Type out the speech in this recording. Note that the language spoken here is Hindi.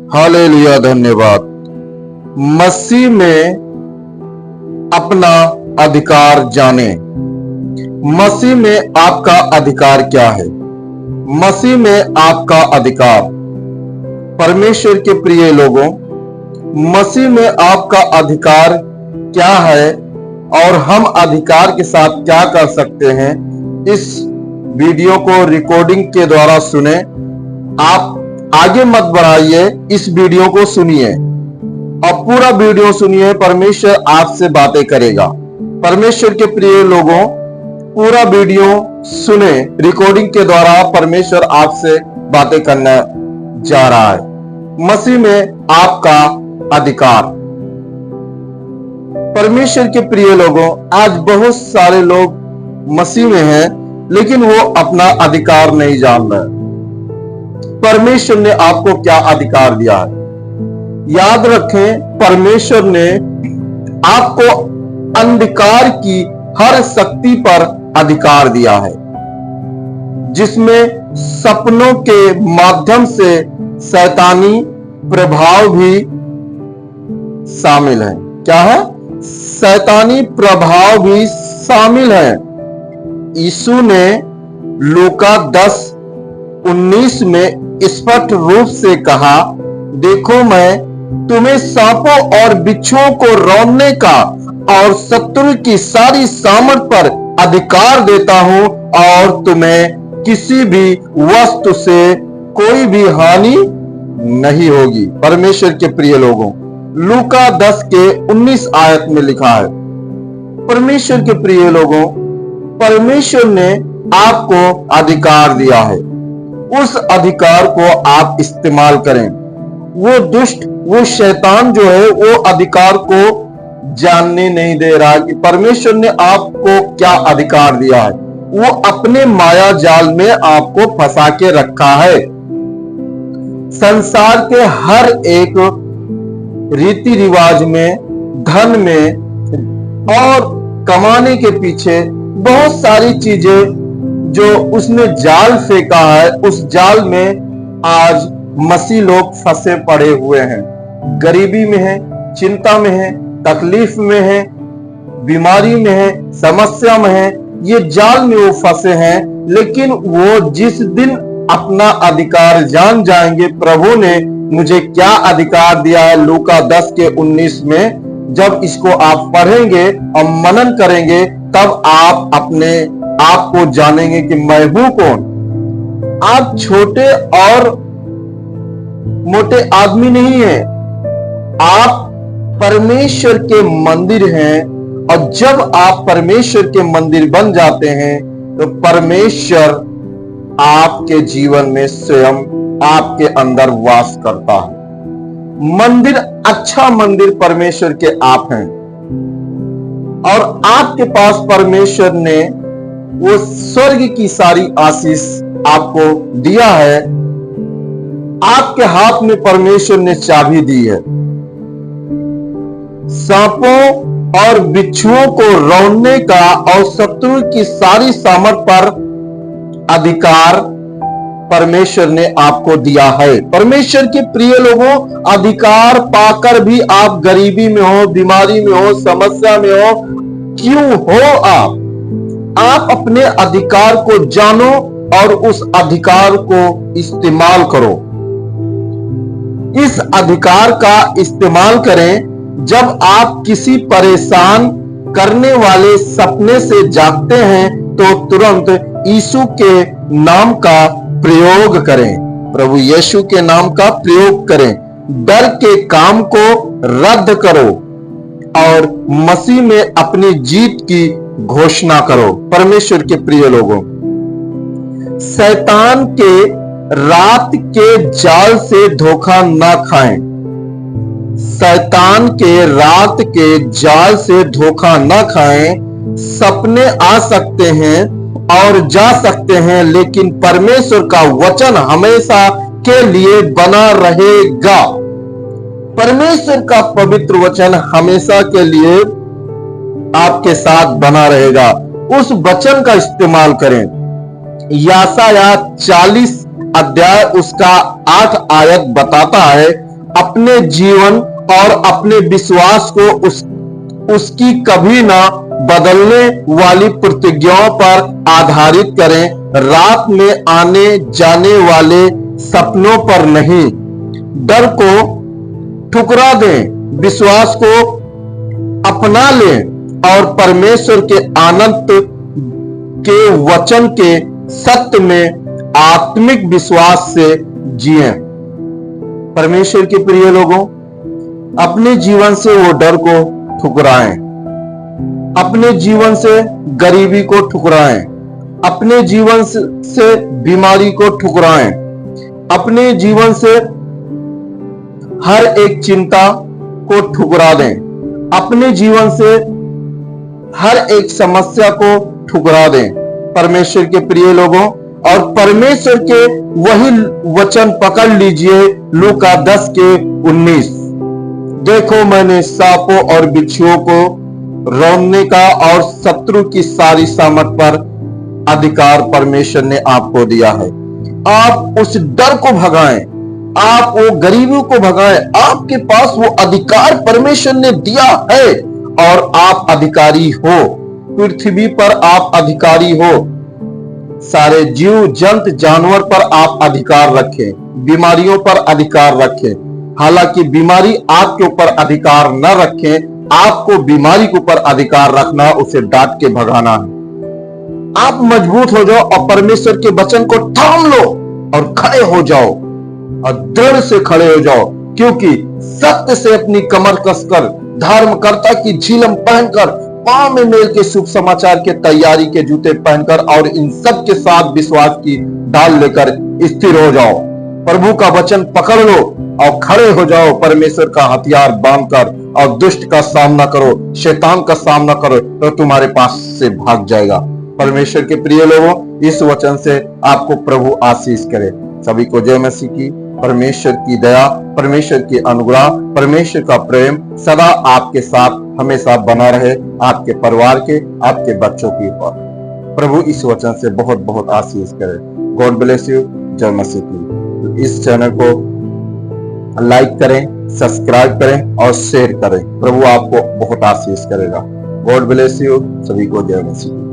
हालेलुया, धन्यवाद। मसीह में अपना अधिकार जाने। मसीह में आपका अधिकार क्या है? मसीह में आपका अधिकार, परमेश्वर के प्रिय लोगों, मसीह में आपका अधिकार क्या है और हम अधिकार के साथ क्या कर सकते हैं, इस वीडियो को रिकॉर्डिंग के द्वारा सुने। आप आगे मत बढ़ाइए, इस वीडियो को सुनिए और पूरा वीडियो सुनिए। परमेश्वर आपसे बातें करेगा। परमेश्वर के प्रिय लोगों, पूरा वीडियो सुने। रिकॉर्डिंग के द्वारा परमेश्वर आपसे बातें करने जा रहा है। मसीह में आपका अधिकार। परमेश्वर के प्रिय लोगों, आज बहुत सारे लोग मसीह में हैं, लेकिन वो अपना अधिकार नहीं जान रहे। परमेश्वर ने आपको क्या अधिकार दिया है? याद रखें, परमेश्वर ने आपको अंधकार की हर शक्ति पर अधिकार दिया है, जिसमें सपनों के माध्यम से शैतानी प्रभाव भी शामिल है। क्या है? शैतानी प्रभाव भी शामिल है। यीशु ने लूका 10:19 में स्पष्ट रूप से कहा, देखो मैं तुम्हें सांपों और बिच्छुओं को रौंदने का और शत्रु की सारी सामर्थ पर अधिकार देता हूं और तुम्हें किसी भी वस्तु से कोई भी हानि नहीं होगी। परमेश्वर के प्रिय लोगों, लूका 10:19 आयत में लिखा है। परमेश्वर के प्रिय लोगों, परमेश्वर ने आपको अधिकार दिया है। उस अधिकार को आप इस्तेमाल करें। वो दुष्ट, वो शैतान जो है, वो अधिकार को जानने नहीं दे रहा कि परमेश्वर ने आपको क्या अधिकार दिया है। वो अपने माया जाल में आपको फंसा के रखा है। संसार के हर एक रीति रिवाज में, धन में और कमाने के पीछे बहुत सारी चीजें जो उसने जाल फेंका है, उस जाल में आज मसीह लोग फंसे पड़े हुए हैं। गरीबी में है, चिंता में है, तकलीफ में है, बीमारी में है, समस्या में है। ये जाल में वो फंसे हैं, लेकिन वो जिस दिन अपना अधिकार जान जाएंगे, प्रभु ने मुझे क्या अधिकार दिया है, लूका 10:19 में, जब इसको आप पढ़ेंगे और मनन करेंगे, तब आप अपने आप को जानेंगे कि मैं हूं कौन। आप छोटे और मोटे आदमी नहीं हैं, आप परमेश्वर के मंदिर हैं। और जब आप परमेश्वर के मंदिर बन जाते हैं, तो परमेश्वर आपके जीवन में स्वयं आपके अंदर वास करता है। मंदिर, अच्छा मंदिर परमेश्वर के आप हैं और आपके पास परमेश्वर ने वो स्वर्ग की सारी आशीष आपको दिया है। आपके हाथ में परमेश्वर ने चाबी दी है। सांपों और बिच्छुओं को रौंदने का और शत्रु की सारी सामर्थ पर अधिकार परमेश्वर ने आपको दिया है। परमेश्वर के प्रिय लोगों, अधिकार पाकर भी आप गरीबी में हो, बीमारी में हो, समस्या में हो, क्यों हो? आप अपने अधिकार को जानो और उस अधिकार को इस्तेमाल करो। इस अधिकार का इस्तेमाल करें। जब आप किसी परेशान करने वाले सपने से जागते हैं, तो तुरंत यीशु के नाम का प्रयोग करें। प्रभु यीशु के नाम का प्रयोग करें। डर के काम को रद्द करो और मसीह में अपनी जीत की घोषणा करो। परमेश्वर के प्रिय लोगों, शैतान के रात के जाल से धोखा ना खाएं। शैतान के रात के जाल से धोखा ना खाएं। सपने आ सकते हैं और जा सकते हैं, लेकिन परमेश्वर का वचन हमेशा के लिए बना रहेगा। परमेश्वर का पवित्र वचन हमेशा के लिए आपके साथ बना रहेगा। उस वचन का इस्तेमाल करें। यशायाह 40 अध्याय उसका 8 आयत बताता है, अपने जीवन और अपने विश्वास को उसकी कभी ना बदलने वाली प्रतिज्ञाओं पर आधारित करें। रात में आने जाने वाले सपनों पर नहीं। डर को ठुकरा दें, विश्वास को अपना लें और परमेश्वर के अनंत के वचन के सत्य में आत्मिक विश्वास से जिएं। परमेश्वर के प्रिय लोगों, अपने जीवन से वो डर को ठुकराएं, अपने जीवन से गरीबी को ठुकराएं, अपने जीवन से बीमारी को ठुकराएं, अपने जीवन से हर एक चिंता को ठुकरा दें, अपने जीवन से हर एक समस्या को ठुकरा दें। परमेश्वर के प्रिय लोगों, और परमेश्वर के वही वचन पकड़ लीजिए, लूका 10:19। देखो, मैंने सांपों और बिच्छुओं को रौंदने का और शत्रु की सारी सामर्थ पर अधिकार परमेश्वर ने आपको दिया है। आप उस डर को भगाएं, आप वो गरीबी को भगाएं। आपके पास वो अधिकार परमेश्वर ने दिया है और आप अधिकारी हो। पृथ्वी पर आप अधिकारी हो। सारे जीव जंतु जानवर पर आप अधिकार रखें, बीमारियों पर अधिकार रखें। हालांकि बीमारी आपके ऊपर अधिकार न रखें, आपको बीमारी के ऊपर अधिकार रखना, उसे डांट के भगाना है। आप मजबूत हो जाओ और परमेश्वर के वचन को थाम लो और खड़े हो जाओ और दृढ़ से खड़े हो जाओ, क्योंकि सत्य से अपनी कमर कसकर, धर्मकर्ता की झिलम पहनकर, पांव में मेल के शुभ समाचार के तैयारी के जूते पहनकर और इन सब के साथ विश्वास की ढाल लेकर स्थिर हो जाओ। प्रभु का वचन पकड़ लो और खड़े हो जाओ। परमेश्वर का हथियार बांधकर और दुष्ट का सामना करो, शैतान का सामना करो, तो तुम्हारे पास से भाग जाएगा। परमेश्वर के प्रिय लोगों, इस वचन से आपको प्रभु आशीष करे। सभी को जय मसीह की। परमेश्वर की दया, परमेश्वर की अनुग्रह, परमेश्वर का प्रेम सदा आपके साथ हमेशा बना रहे, आपके परिवार के, आपके बच्चों के ऊपर। प्रभु इस वचन से बहुत बहुत आशीष करे। God bless you. जय मसीह की। तो इस चैनल को लाइक करें, सब्सक्राइब करें और शेयर करें। प्रभु आपको बहुत आशीष करेगा। God bless you. सभी को जय मसीह।